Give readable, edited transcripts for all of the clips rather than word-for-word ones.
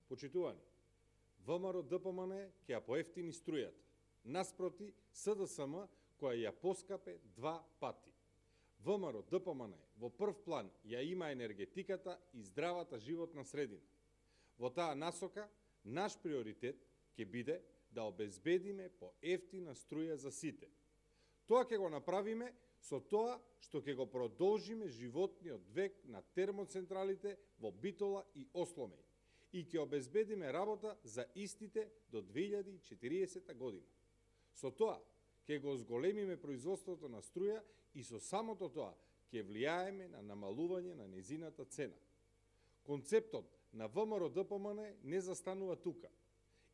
Почитувани, ВМРО ДПМН ќе ја поевтини струјата, наспроти СДСМ која ја поскапе 2 пати. ВМРО ДПМН во прв план ја има енергетиката и здравата животна средина. Во таа насока, наш приоритет ќе биде да обезбедиме поевтина струја за сите. Тоа ќе го направиме со тоа што ќе го продолжиме животниот век на термоцентралите во Битола и Осломеј и ќе обезбедиме работа за истите до 2040 година. Со тоа ќе го зголемиме производството на струја и со самото тоа ќе влијаеме на намалување на незината цена. Концептот на ВМРО ДПМН не застанува тука.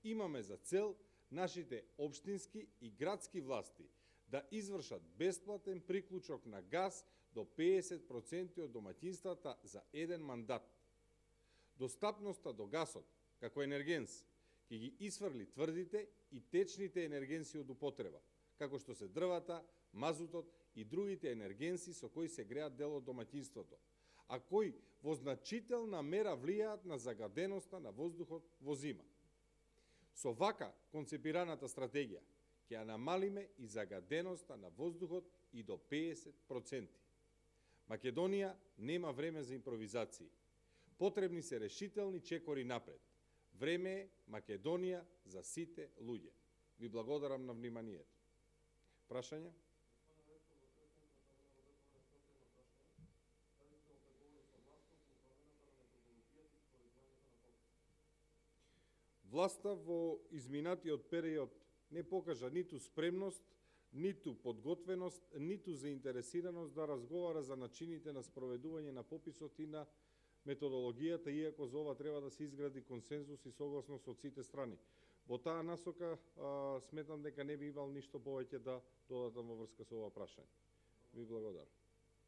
Имаме за цел нашите општински и градски власти да извршат бесплатен приклучок на газ до 50% од домаќинствата за еден мандат. Достапноста до гасот, како енергенс, ќе ги исфрли тврдите и течните енергенси од употреба, како што се дрвата, мазутот и другите енергенси со кои се греат дел од домаќинството, а кои во значителна мера влијаат на загаденоста на воздухот во зима. Со вака концепираната стратегија ќе ја намалиме и загаденоста на воздухот и до 50%. Македонија нема време за импровизации. Потребни се решителни чекори напред. Време е Македонија за сите луѓе. Ви благодарам на вниманието. Прашање? Власта во изминатиот период не покажа ниту спремност, ниту подготвеност, ниту заинтересираност да разговара за начините на спроведување на пописот и на методологијата, иако за ова треба да се изгради консензус и согласност од сите страни. Во таа насока сметам дека не би имал ништо повеќе да додадам во врска со ова прашање. Ви благодарам.